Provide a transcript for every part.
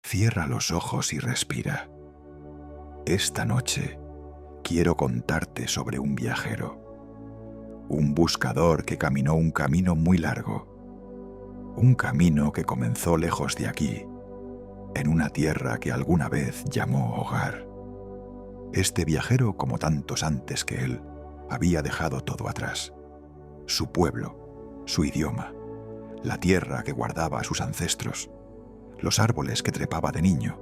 Cierra los ojos y respira. Esta noche quiero contarte sobre un viajero, un buscador que caminó un camino muy largo, un camino que comenzó lejos de aquí, en una tierra que alguna vez llamó hogar. Este viajero, como tantos antes que él, había dejado todo atrás: su pueblo, su idioma, la tierra que guardaba a sus ancestros, los árboles que trepaba de niño,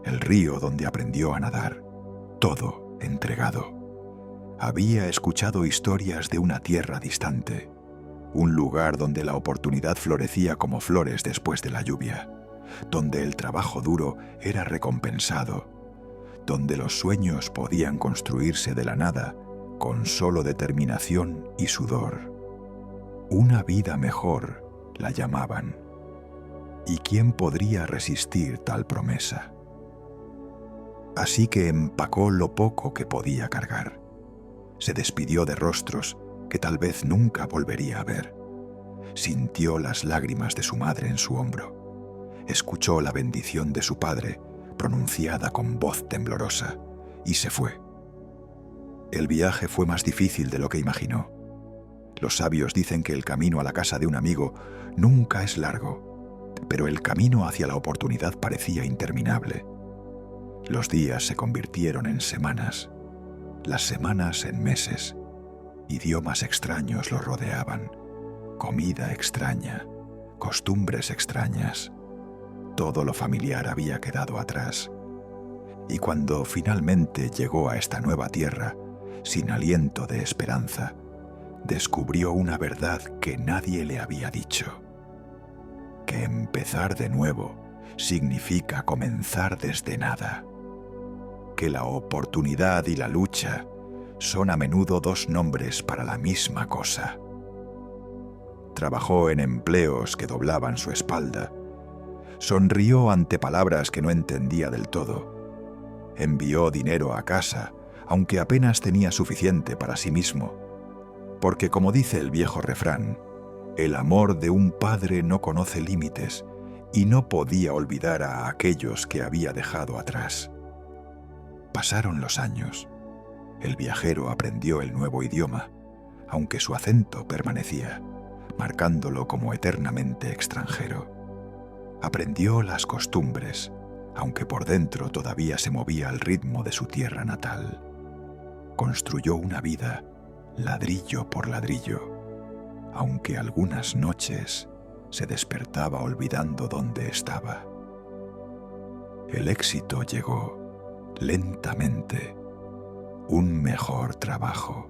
el río donde aprendió a nadar, todo entregado. Había escuchado historias de una tierra distante, un lugar donde la oportunidad florecía como flores después de la lluvia, donde el trabajo duro era recompensado, donde los sueños podían construirse de la nada con solo determinación y sudor. Una vida mejor la llamaban. ¿Y quién podría resistir tal promesa? Así que empacó lo poco que podía cargar. Se despidió de rostros que tal vez nunca volvería a ver. Sintió las lágrimas de su madre en su hombro. Escuchó la bendición de su padre, pronunciada con voz temblorosa, y se fue. El viaje fue más difícil de lo que imaginó. Los sabios dicen que el camino a la casa de un amigo nunca es largo, pero el camino hacia la oportunidad parecía interminable. Los días se convirtieron en semanas, las semanas en meses. Idiomas extraños lo rodeaban, comida extraña, costumbres extrañas. Todo lo familiar había quedado atrás. Y cuando finalmente llegó a esta nueva tierra, sin aliento de esperanza, descubrió una verdad que nadie le había dicho: que empezar de nuevo significa comenzar desde nada, que la oportunidad y la lucha son a menudo dos nombres para la misma cosa. Trabajó en empleos que doblaban su espalda, sonrió ante palabras que no entendía del todo, envió dinero a casa, aunque apenas tenía suficiente para sí mismo, porque, como dice el viejo refrán, el amor de un padre no conoce límites, y no podía olvidar a aquellos que había dejado atrás. Pasaron los años. El viajero aprendió el nuevo idioma, aunque su acento permanecía, marcándolo como eternamente extranjero. Aprendió las costumbres, aunque por dentro todavía se movía al ritmo de su tierra natal. Construyó una vida, ladrillo por ladrillo, aunque algunas noches se despertaba olvidando dónde estaba. El éxito llegó, lentamente: un mejor trabajo,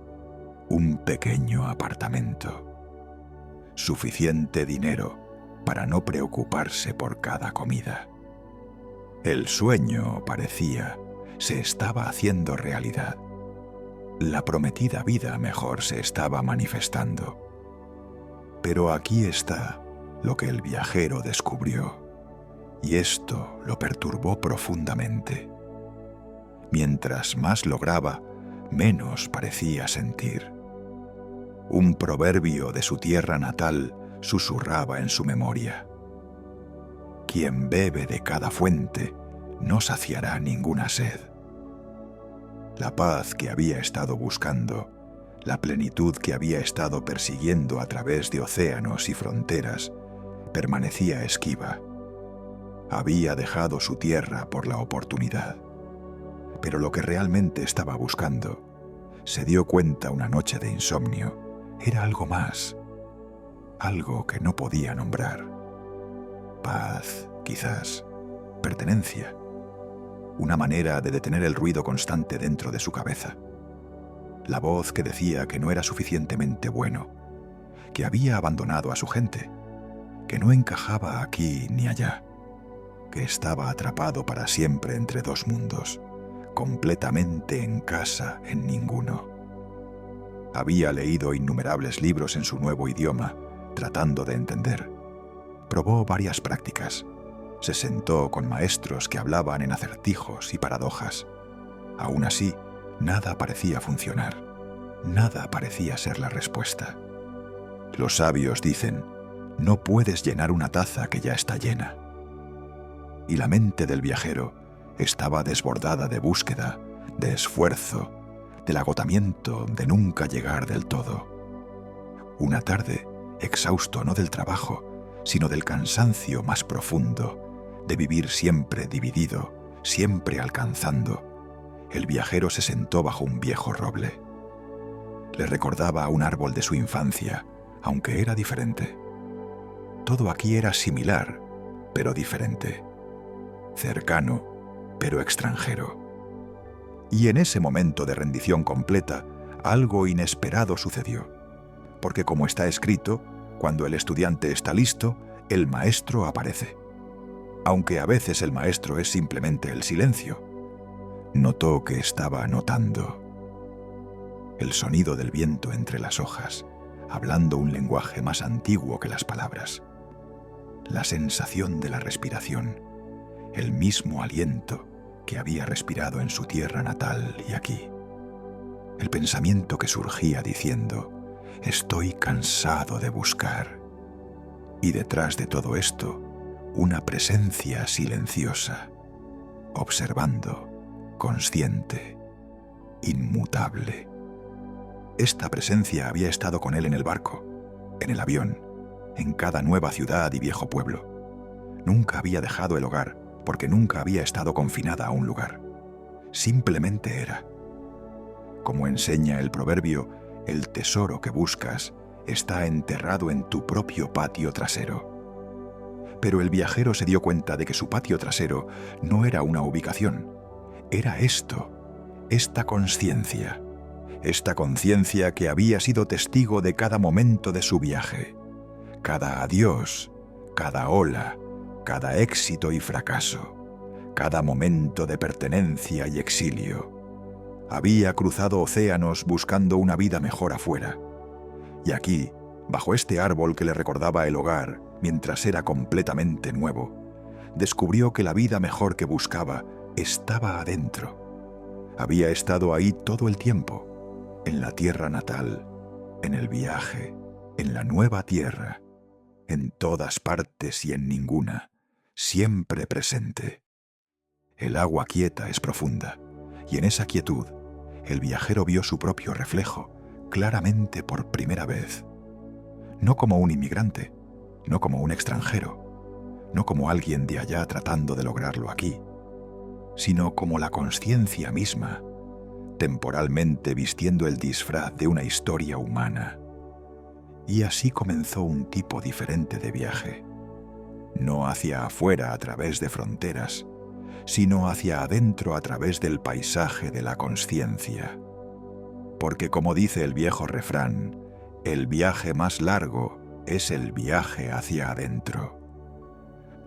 un pequeño apartamento, suficiente dinero para no preocuparse por cada comida. El sueño, parecía, se estaba haciendo realidad. La prometida vida mejor se estaba manifestando. Pero aquí está lo que el viajero descubrió, y esto lo perturbó profundamente. Mientras más lograba, menos parecía sentir. Un proverbio de su tierra natal susurraba en su memoria: quien bebe de cada fuente no saciará ninguna sed. La paz que había estado buscando, la plenitud que había estado persiguiendo a través de océanos y fronteras, permanecía esquiva. Había dejado su tierra por la oportunidad. Pero lo que realmente estaba buscando, se dio cuenta una noche de insomnio, era algo más, algo que no podía nombrar. Paz, quizás, pertenencia, una manera de detener el ruido constante dentro de su cabeza. La voz que decía que no era suficientemente bueno, que había abandonado a su gente, que no encajaba aquí ni allá, que estaba atrapado para siempre entre dos mundos, completamente en casa en ninguno. Había leído innumerables libros en su nuevo idioma, tratando de entender. Probó varias prácticas. Se sentó con maestros que hablaban en acertijos y paradojas. Aún así, nada parecía funcionar. Nada parecía ser la respuesta. Los sabios dicen: no puedes llenar una taza que ya está llena. y la mente del viajero estaba desbordada de búsqueda, de esfuerzo, del agotamiento de nunca llegar del todo. Una tarde, exhausto no del trabajo, sino del cansancio más profundo, de vivir siempre dividido, siempre alcanzando, el viajero se sentó bajo un viejo roble. Le recordaba a un árbol de su infancia, aunque era diferente. Todo aquí era similar, pero diferente. Cercano, pero extranjero. Y en ese momento de rendición completa, algo inesperado sucedió. Porque como está escrito, cuando el estudiante está listo, el maestro aparece. Aunque a veces el maestro es simplemente el silencio. Notó que estaba anotando. El sonido del viento entre las hojas, hablando un lenguaje más antiguo que las palabras. La sensación de la respiración, el mismo aliento que había respirado en su tierra natal y aquí. El pensamiento que surgía diciendo: estoy cansado de buscar. Y detrás de todo esto, una presencia silenciosa, observando, consciente, inmutable. Esta presencia había estado con él en el barco, en el avión, en cada nueva ciudad y viejo pueblo. Nunca había dejado el hogar, porque nunca había estado confinada a un lugar. Simplemente era. Como enseña el proverbio, el tesoro que buscas está enterrado en tu propio patio trasero. Pero el viajero se dio cuenta de que su patio trasero no era una ubicación, era esto, esta conciencia que había sido testigo de cada momento de su viaje, cada adiós, cada ola, cada éxito y fracaso, cada momento de pertenencia y exilio. Había cruzado océanos buscando una vida mejor afuera. Y aquí, bajo este árbol que le recordaba el hogar mientras era completamente nuevo, descubrió que la vida mejor que buscaba estaba adentro. Había estado ahí todo el tiempo, en la tierra natal, en el viaje, en la nueva tierra, en todas partes y en ninguna, siempre presente. El agua quieta es profunda, y en esa quietud, el viajero vio su propio reflejo, claramente por primera vez. No como un inmigrante, no como un extranjero, no como alguien de allá tratando de lograrlo aquí, sino como la conciencia misma, temporalmente vistiendo el disfraz de una historia humana. Y así comenzó un tipo diferente de viaje. No hacia afuera a través de fronteras, sino hacia adentro a través del paisaje de la conciencia. Porque como dice el viejo refrán, el viaje más largo es el viaje hacia adentro.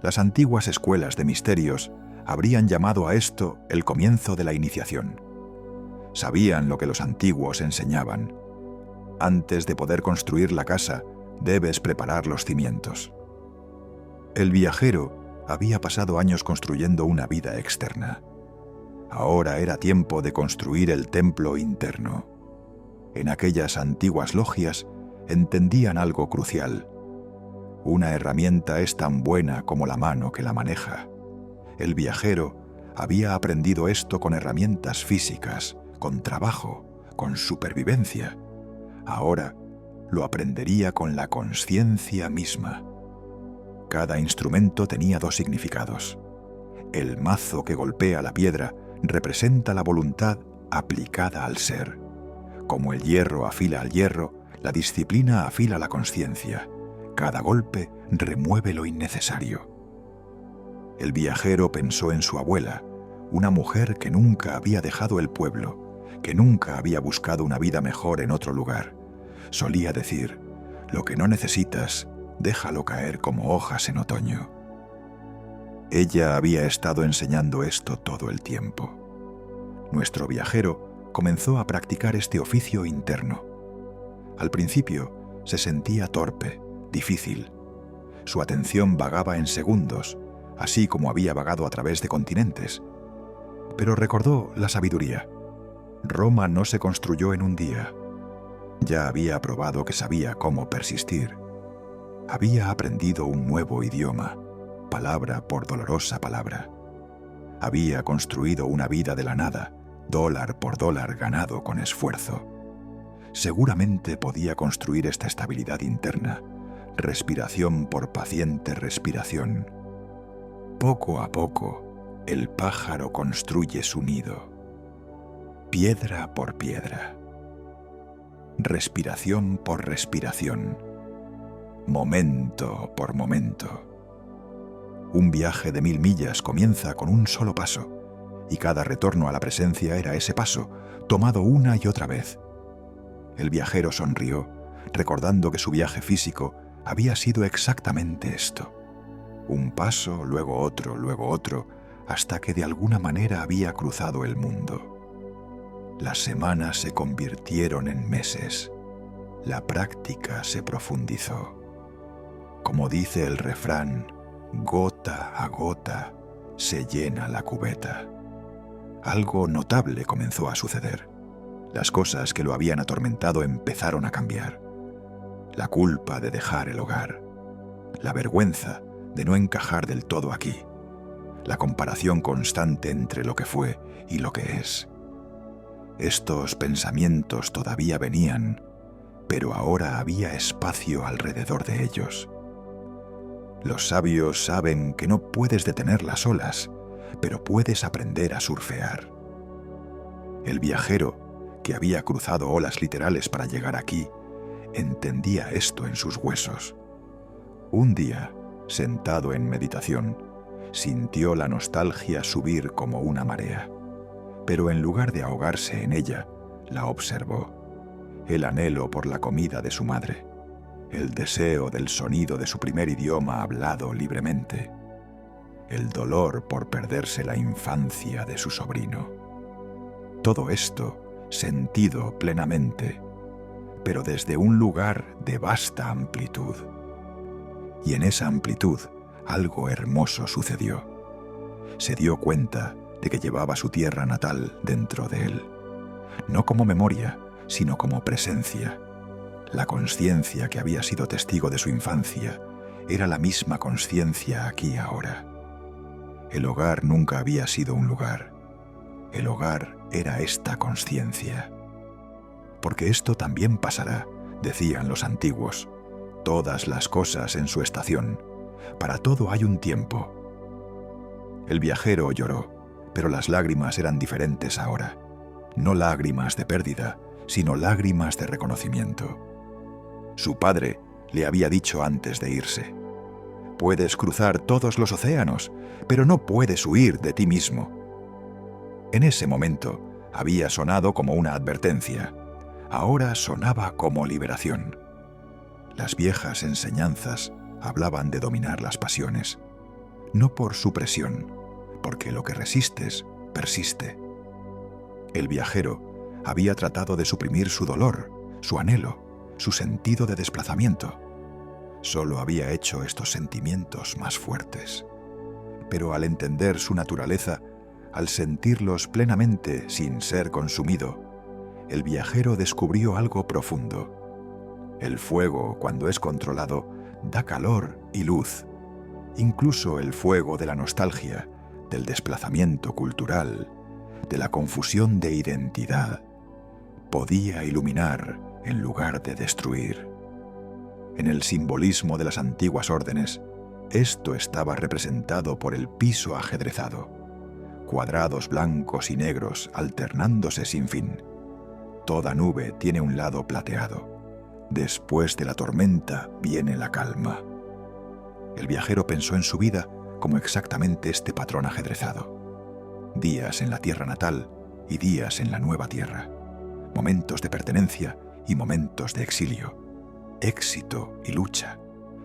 Las antiguas escuelas de misterios habrían llamado a esto el comienzo de la iniciación. Sabían lo que los antiguos enseñaban. Antes de poder construir la casa, debes preparar los cimientos. El viajero había pasado años construyendo una vida externa. Ahora era tiempo de construir el templo interno. En aquellas antiguas logias entendían algo crucial. Una herramienta es tan buena como la mano que la maneja. El viajero había aprendido esto con herramientas físicas, con trabajo, con supervivencia. Ahora lo aprendería con la conciencia misma. Cada instrumento tenía dos significados. El mazo que golpea la piedra representa la voluntad aplicada al ser. Como el hierro afila al hierro, la disciplina afila la conciencia. Cada golpe remueve lo innecesario. El viajero pensó en su abuela, una mujer que nunca había dejado el pueblo, que nunca había buscado una vida mejor en otro lugar. Solía decir: lo que no necesitas, déjalo caer como hojas en otoño. Ella había estado enseñando esto todo el tiempo. Nuestro viajero comenzó a practicar este oficio interno. Al principio se sentía torpe, difícil. Su atención vagaba en segundos, así como había vagado a través de continentes. Pero recordó la sabiduría. Roma no se construyó en un día. Ya había probado que sabía cómo persistir. Había aprendido un nuevo idioma. palabra por dolorosa palabra. Había construido una vida de la nada, dólar por dólar ganado con esfuerzo. Seguramente podía construir esta estabilidad interna, respiración por paciente respiración. Poco a poco, el pájaro construye su nido, piedra por piedra, respiración por respiración, momento por momento. Un viaje de 1000 millas comienza con un solo paso, y cada retorno a la presencia era ese paso, tomado una y otra vez. El viajero sonrió, recordando que su viaje físico había sido exactamente esto. Un paso, luego otro, hasta que de alguna manera había cruzado el mundo. Las semanas se convirtieron en meses. La práctica se profundizó. Como dice el refrán, gota a gota se llena la cubeta. Algo notable comenzó a suceder. Las cosas que lo habían atormentado empezaron a cambiar. La culpa de dejar el hogar, la vergüenza de no encajar del todo aquí, la comparación constante entre lo que fue y lo que es. Estos pensamientos todavía venían, pero ahora había espacio alrededor de ellos. Los sabios saben que no puedes detener las olas, pero puedes aprender a surfear. El viajero, que había cruzado olas literales para llegar aquí, entendía esto en sus huesos. Un día, sentado en meditación, sintió la nostalgia subir como una marea, pero en lugar de ahogarse en ella, la observó. El anhelo por la comida de su madre, el deseo del sonido de su primer idioma hablado libremente, el dolor por perderse la infancia de su sobrino. Todo esto sentido plenamente, pero desde un lugar de vasta amplitud. Y en esa amplitud algo hermoso sucedió. Se dio cuenta de que llevaba su tierra natal dentro de él, no como memoria, sino como presencia. La consciencia que había sido testigo de su infancia era la misma consciencia aquí ahora. El hogar nunca había sido un lugar. El hogar era esta consciencia. Porque esto también pasará, decían los antiguos. Todas las cosas en su estación. Para todo hay un tiempo. El viajero lloró, pero las lágrimas eran diferentes ahora. No lágrimas de pérdida, sino lágrimas de reconocimiento. Su padre le había dicho antes de irse: puedes cruzar todos los océanos, pero no puedes huir de ti mismo. En ese momento había sonado como una advertencia. Ahora sonaba como liberación. Las viejas enseñanzas hablaban de dominar las pasiones, no por supresión, porque lo que resistes persiste. El viajero había tratado de suprimir su dolor, su anhelo, su sentido de desplazamiento. Solo había hecho estos sentimientos más fuertes. Pero al entender su naturaleza, al sentirlos plenamente sin ser consumido, el viajero descubrió algo profundo. El fuego, cuando es controlado, da calor y luz. Incluso el fuego de la nostalgia, del desplazamiento cultural, de la confusión de identidad, podía iluminar en lugar de destruir. En el simbolismo de las antiguas órdenes, esto estaba representado por el piso ajedrezado, cuadrados blancos y negros alternándose sin fin. Toda nube tiene un lado plateado. Después de la tormenta viene la calma. El viajero pensó en su vida como exactamente este patrón ajedrezado. Días en la tierra natal y días en la nueva tierra. Momentos de pertenencia y momentos de exilio. Éxito y lucha.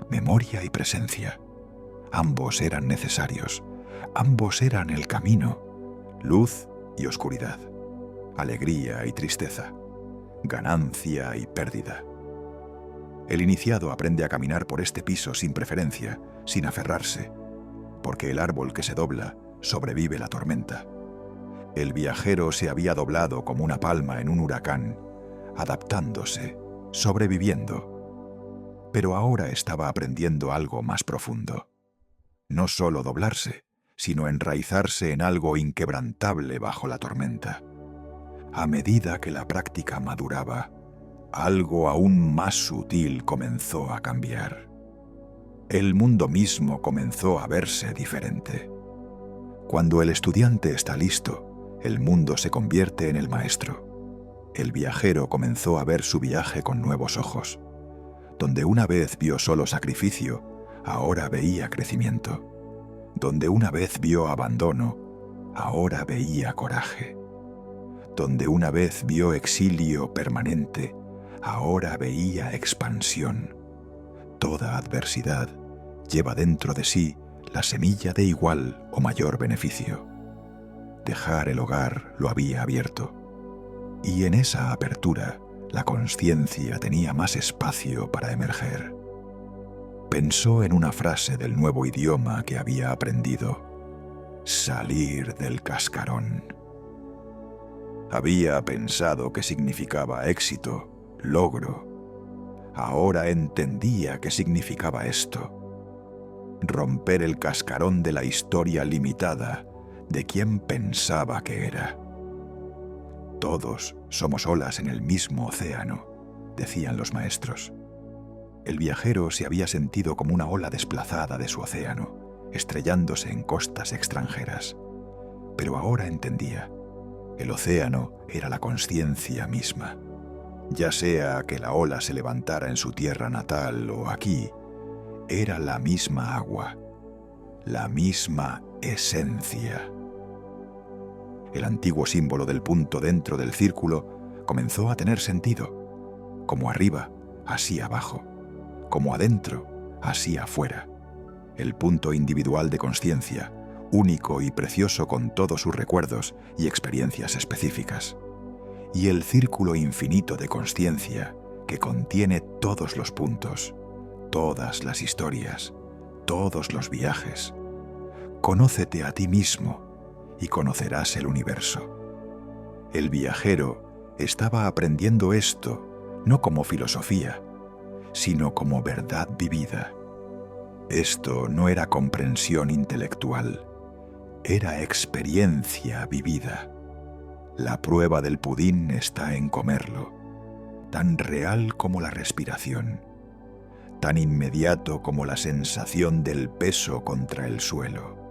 Memoria y presencia. Ambos eran necesarios. Ambos eran el camino. Luz y oscuridad. Alegría y tristeza. Ganancia y pérdida. El iniciado aprende a caminar por este piso sin preferencia, sin aferrarse, porque el árbol que se dobla sobrevive la tormenta. El viajero se había doblado como una palma en un huracán, adaptándose, sobreviviendo. Pero ahora estaba aprendiendo algo más profundo. no solo doblarse, sino enraizarse en algo inquebrantable bajo la tormenta. A medida que la práctica maduraba, algo aún más sutil comenzó a cambiar. El mundo mismo comenzó a verse diferente. Cuando el estudiante está listo, el mundo se convierte en el maestro. El viajero comenzó a ver su viaje con nuevos ojos. Donde una vez vio solo sacrificio, ahora veía crecimiento. Donde una vez vio abandono, ahora veía coraje. Donde una vez vio exilio permanente, ahora veía expansión. Toda adversidad lleva dentro de sí la semilla de igual o mayor beneficio. Dejar el hogar lo había abierto, y en esa apertura la consciencia tenía más espacio para emerger. Pensó en una frase del nuevo idioma que había aprendido: salir del cascarón. Había pensado que significaba éxito, logro. Ahora entendía qué significaba esto: romper el cascarón de la historia limitada de quien pensaba que era. Todos somos olas en el mismo océano, decían los maestros. El viajero se había sentido como una ola desplazada de su océano, estrellándose en costas extranjeras. Pero ahora entendía: el océano era la consciencia misma. Ya sea que la ola se levantara en su tierra natal o aquí, era la misma agua, la misma esencia. El antiguo símbolo del punto dentro del círculo comenzó a tener sentido. Como arriba, así abajo. Como adentro, así afuera. El punto individual de consciencia, único y precioso con todos sus recuerdos y experiencias específicas. Y el círculo infinito de consciencia que contiene todos los puntos, todas las historias, todos los viajes. Conócete a ti mismo y conocerás el universo. El viajero estaba aprendiendo esto no como filosofía, sino como verdad vivida. Esto no era comprensión intelectual, era experiencia vivida. La prueba del pudín está en comerlo, tan real como la respiración, tan inmediato como la sensación del peso contra el suelo.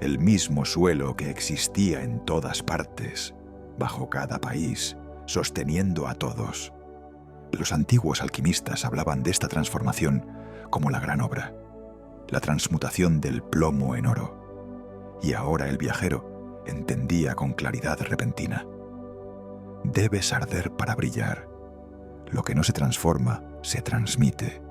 El mismo suelo que existía en todas partes, bajo cada país, sosteniendo a todos. Los antiguos alquimistas hablaban de esta transformación como la gran obra, la transmutación del plomo en oro. Y ahora el viajero entendía con claridad repentina: debes arder para brillar. Lo que no se transforma, se transmite.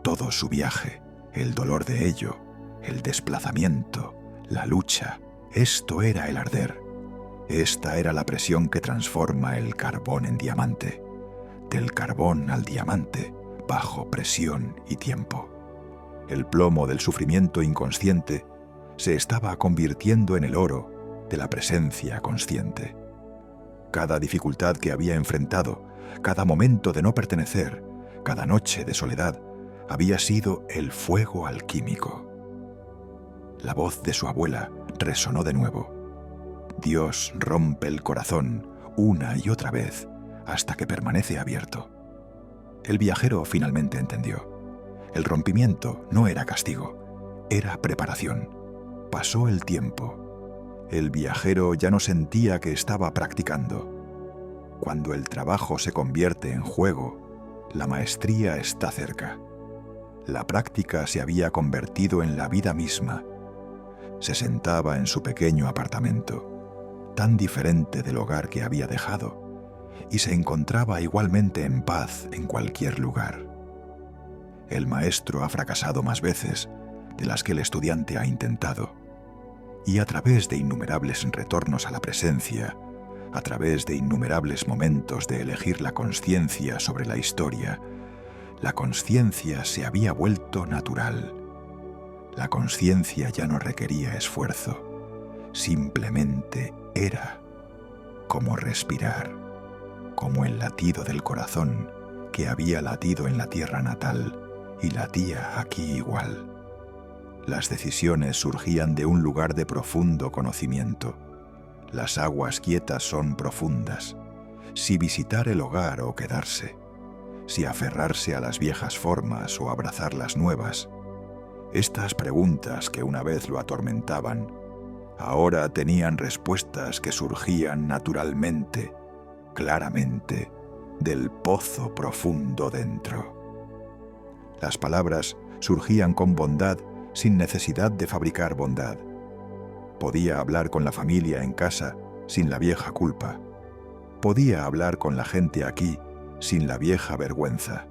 Todo su viaje, el dolor de ello, el desplazamiento, la lucha, esto era el arder. Esta era la presión que transforma el carbón en diamante. Del carbón al diamante, bajo presión y tiempo. El plomo del sufrimiento inconsciente se estaba convirtiendo en el oro de la presencia consciente. Cada dificultad que había enfrentado, cada momento de no pertenecer, cada noche de soledad, había sido el fuego alquímico. La voz de su abuela resonó de nuevo. Dios rompe el corazón una y otra vez hasta que permanece abierto. El viajero finalmente entendió. El rompimiento no era castigo, era preparación. Pasó el tiempo. El viajero ya no sentía que estaba practicando. Cuando el trabajo se convierte en juego, la maestría está cerca. La práctica se había convertido en la vida misma. Se sentaba en su pequeño apartamento, tan diferente del hogar que había dejado, y se encontraba igualmente en paz en cualquier lugar. El maestro ha fracasado más veces de las que el estudiante ha intentado, y a través de innumerables retornos a la presencia, a través de innumerables momentos de elegir la consciencia sobre la historia, la consciencia se había vuelto natural. La consciencia ya no requería esfuerzo, simplemente era, como respirar, como el latido del corazón que había latido en la tierra natal y latía aquí igual. Las decisiones surgían de un lugar de profundo conocimiento. Las aguas quietas son profundas. Si visitar el hogar o quedarse, si aferrarse a las viejas formas o abrazar las nuevas. Estas preguntas que una vez lo atormentaban, ahora tenían respuestas que surgían naturalmente, claramente, del pozo profundo dentro. Las palabras surgían con bondad sin necesidad de fabricar bondad. Podía hablar con la familia en casa sin la vieja culpa. Podía hablar con la gente aquí sin la vieja vergüenza.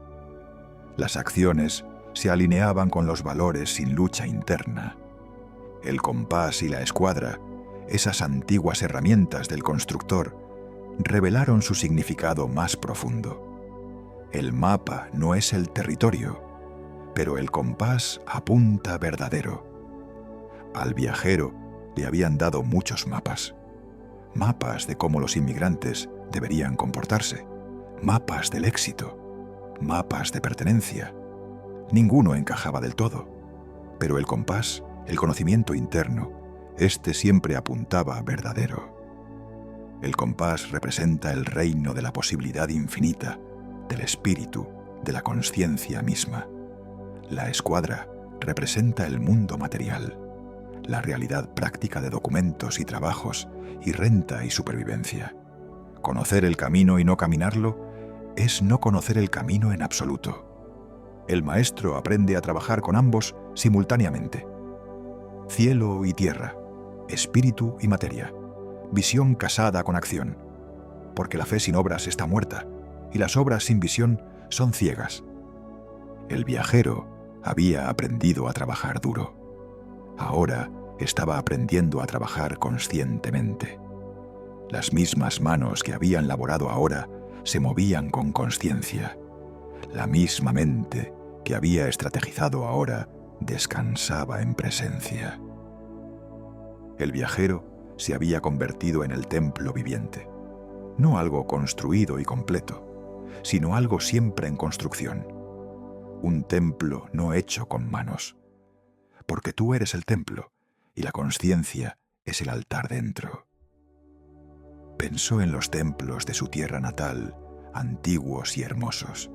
Las acciones se alineaban con los valores sin lucha interna. El compás y la escuadra, esas antiguas herramientas del constructor, revelaron su significado más profundo. El mapa no es el territorio, pero el compás apunta verdadero. Al viajero le habían dado muchos mapas. Mapas de cómo los inmigrantes deberían comportarse. Mapas del éxito. Mapas de pertenencia. Ninguno encajaba del todo. Pero el compás, el conocimiento interno, este siempre apuntaba verdadero. El compás representa el reino de la posibilidad infinita, del espíritu, de la consciencia misma. La escuadra representa el mundo material, la realidad práctica de documentos y trabajos, y renta y supervivencia. Conocer el camino y no caminarlo es no conocer el camino en absoluto. El maestro aprende a trabajar con ambos simultáneamente. Cielo y tierra, espíritu y materia, visión casada con acción, porque la fe sin obras está muerta, y las obras sin visión son ciegas. El viajero había aprendido a trabajar duro. Ahora estaba aprendiendo a trabajar conscientemente. Las mismas manos que habían laborado ahora se movían con consciencia. La misma mente que había estrategizado ahora descansaba en presencia. El viajero se había convertido en el templo viviente, no algo construido y completo, sino algo siempre en construcción. Un templo no hecho con manos, porque tú eres el templo y la consciencia es el altar dentro. Pensó en los templos de su tierra natal, antiguos y hermosos,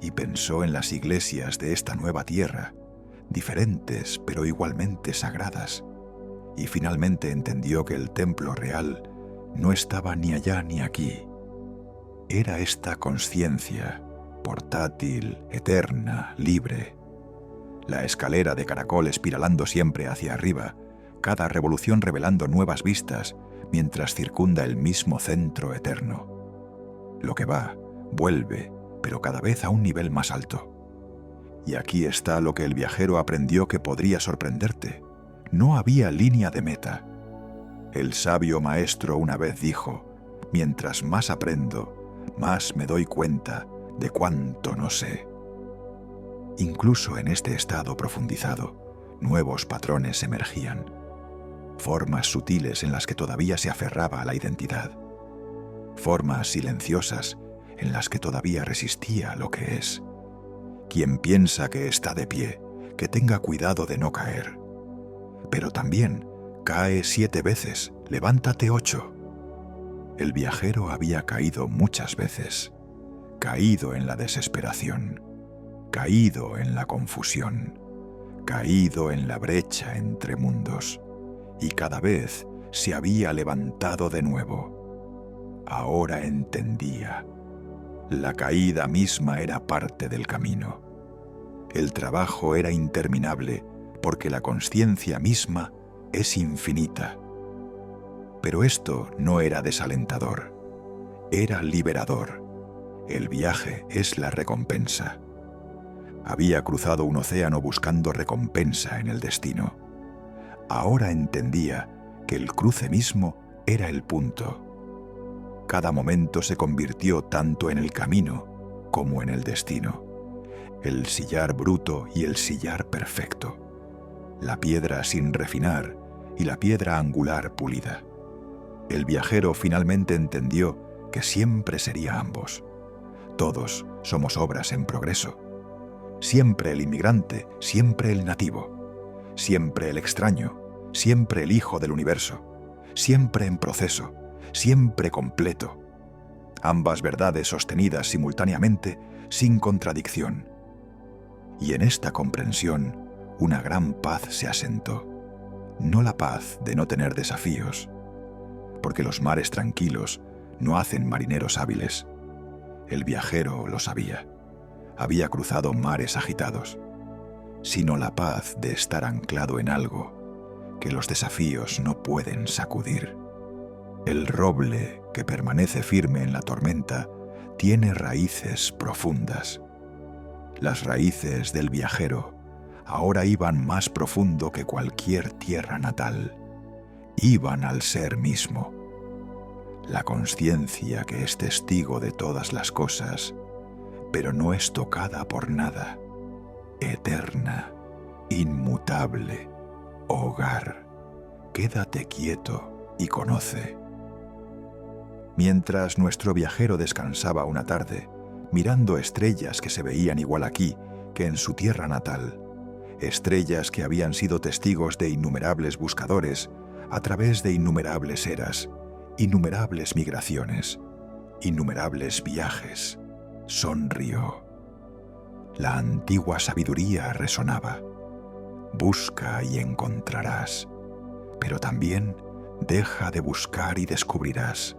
y pensó en las iglesias de esta nueva tierra, diferentes pero igualmente sagradas, y finalmente entendió que el templo real no estaba ni allá ni aquí. Era esta consciencia, portátil, eterna, libre. La escalera de caracol espiralando siempre hacia arriba, cada revolución revelando nuevas vistas, mientras circunda el mismo centro eterno. Lo que va, vuelve, pero cada vez a un nivel más alto. Y aquí está lo que el viajero aprendió que podría sorprenderte. No había línea de meta. El sabio maestro una vez dijo: mientras más aprendo, más me doy cuenta de cuánto no sé. Incluso en este estado profundizado, nuevos patrones emergían, formas sutiles en las que todavía se aferraba a la identidad, formas silenciosas en las que todavía resistía a lo que es. Quien piensa que está de pie, que tenga cuidado de no caer. Pero también cae 7 veces, levántate 8. El viajero había caído muchas veces, caído en la desesperación, caído en la confusión, caído en la brecha entre mundos, y cada vez se había levantado de nuevo. Ahora entendía. La caída misma era parte del camino. El trabajo era interminable porque la consciencia misma es infinita. Pero esto no era desalentador, era liberador. El viaje es la recompensa. Había cruzado un océano buscando recompensa en el destino. Ahora entendía que el cruce mismo era el punto. Cada momento se convirtió tanto en el camino como en el destino. El sillar bruto y el sillar perfecto. La piedra sin refinar y la piedra angular pulida. El viajero finalmente entendió que siempre sería ambos. Todos somos obras en progreso. Siempre el inmigrante, siempre el nativo. siempre el extraño, siempre el hijo del universo, siempre en proceso, siempre completo. Ambas verdades sostenidas simultáneamente, sin contradicción. Y en esta comprensión, una gran paz se asentó. No la paz de no tener desafíos, porque los mares tranquilos no hacen marineros hábiles. El viajero lo sabía. Había cruzado mares agitados, sino la paz de estar anclado en algo que los desafíos no pueden sacudir. El roble que permanece firme en la tormenta tiene raíces profundas. Las raíces del viajero ahora iban más profundo que cualquier tierra natal. Iban al ser mismo. La consciencia que es testigo de todas las cosas, pero no es tocada por nada. Eterna, inmutable, hogar. Quédate quieto y conoce. Mientras nuestro viajero descansaba una tarde, mirando estrellas que se veían igual aquí que en su tierra natal, estrellas que habían sido testigos de innumerables buscadores a través de innumerables eras, innumerables migraciones, innumerables viajes, sonrió. La antigua sabiduría resonaba. Busca y encontrarás, pero también deja de buscar y descubrirás,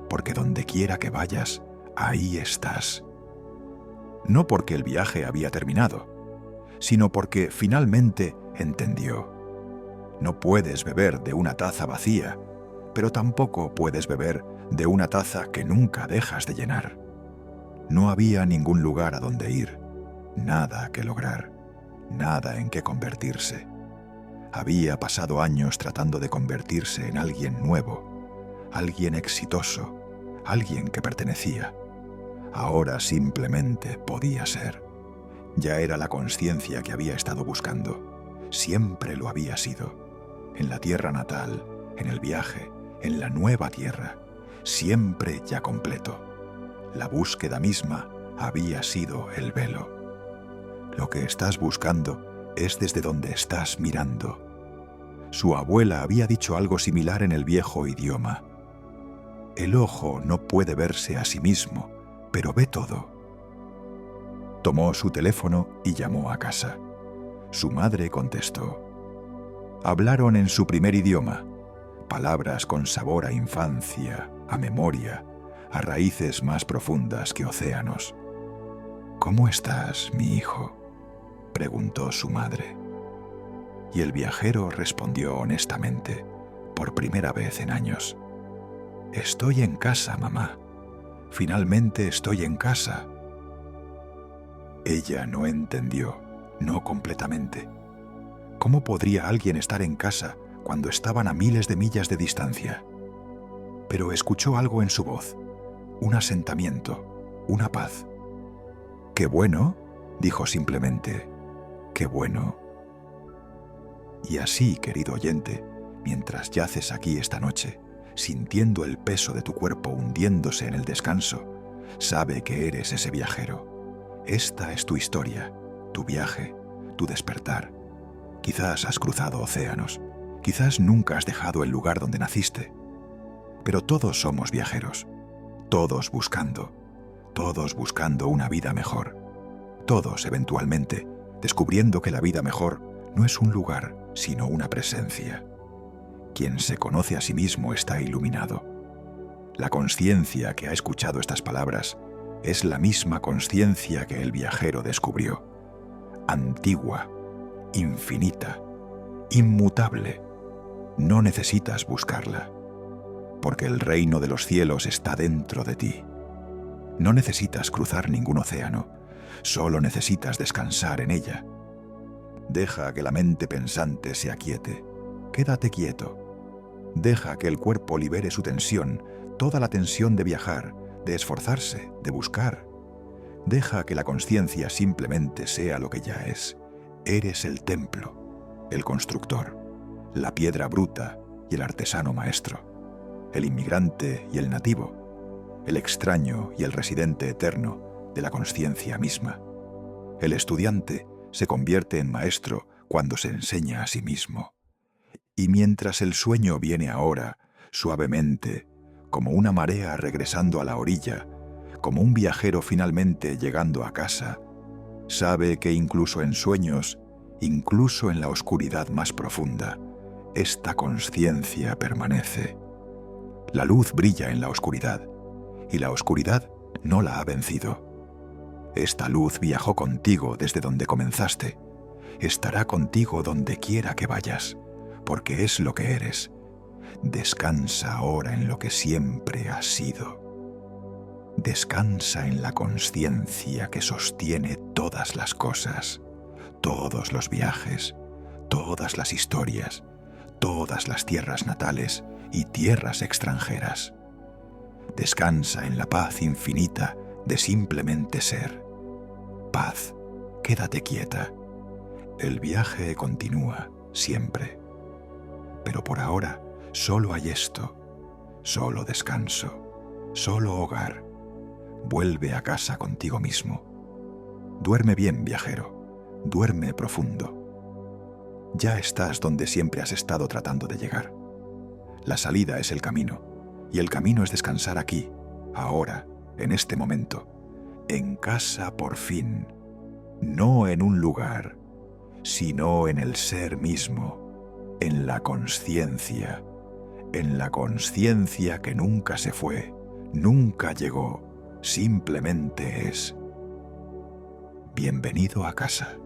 porque donde quiera que vayas, ahí estás. No porque el viaje había terminado, sino porque finalmente entendió. No puedes beber de una taza vacía, pero tampoco puedes beber de una taza que nunca dejas de llenar. No había ningún lugar a donde ir, nada que lograr, nada en qué convertirse. Había pasado años tratando de convertirse en alguien nuevo, alguien exitoso, alguien que pertenecía. Ahora simplemente podía ser. Ya era la consciencia que había estado buscando. Siempre lo había sido. En la tierra natal, en el viaje, en la nueva tierra, siempre ya completo. La búsqueda misma había sido el velo. Lo que estás buscando es desde donde estás mirando. Su abuela había dicho algo similar en el viejo idioma. El ojo no puede verse a sí mismo, pero ve todo. Tomó su teléfono y llamó a casa. Su madre contestó. Hablaron en su primer idioma, palabras con sabor a infancia, a memoria, a raíces más profundas que océanos. ¿Cómo estás, mi hijo?, preguntó su madre. Y el viajero respondió honestamente, por primera vez en años. Estoy en casa, mamá. Finalmente estoy en casa. Ella no entendió, no completamente. ¿Cómo podría alguien estar en casa cuando estaban a miles de millas de distancia? Pero escuchó algo en su voz, un asentamiento, una paz. «Qué bueno», dijo simplemente, «qué bueno». Y así, querido oyente, mientras yaces aquí esta noche, sintiendo el peso de tu cuerpo hundiéndose en el descanso, sabe que eres ese viajero. Esta es tu historia, tu viaje, tu despertar. Quizás has cruzado océanos, quizás nunca has dejado el lugar donde naciste, pero todos somos viajeros, todos buscando una vida mejor, todos eventualmente descubriendo que la vida mejor no es un lugar, sino una presencia. Quien se conoce a sí mismo está iluminado. La consciencia que ha escuchado estas palabras es la misma consciencia que el viajero descubrió. Antigua, infinita, inmutable. No necesitas buscarla, porque el reino de los cielos está dentro de ti. No necesitas cruzar ningún océano, solo necesitas descansar en ella. Deja que la mente pensante se aquiete. Quédate quieto. Deja que el cuerpo libere su tensión, toda la tensión de viajar, de esforzarse, de buscar. Deja que la consciencia simplemente sea lo que ya es. Eres el templo, el constructor, la piedra bruta y el artesano maestro, el inmigrante y el nativo, el extraño y el residente eterno de la consciencia misma. El estudiante se convierte en maestro cuando se enseña a sí mismo. Y mientras el sueño viene ahora, suavemente, como una marea regresando a la orilla, como un viajero finalmente llegando a casa, sabe que incluso en sueños, incluso en la oscuridad más profunda, esta consciencia permanece. La luz brilla en la oscuridad, y la oscuridad no la ha vencido. Esta luz viajó contigo desde donde comenzaste. Estará contigo donde quiera que vayas, porque es lo que eres. Descansa ahora en lo que siempre has sido. Descansa en la consciencia que sostiene todas las cosas, todos los viajes, todas las historias, todas las tierras natales y tierras extranjeras. Descansa en la paz infinita de simplemente ser. Paz, quédate quieta. El viaje continúa siempre. Pero por ahora solo hay esto, solo descanso, solo hogar. Vuelve a casa contigo mismo. Duerme bien, viajero, duerme profundo. Ya estás donde siempre has estado tratando de llegar. La salida es el camino, y el camino es descansar aquí, ahora, en este momento, en casa por fin, no en un lugar, sino en el ser mismo, en la consciencia que nunca se fue, nunca llegó, simplemente es. Bienvenido a casa.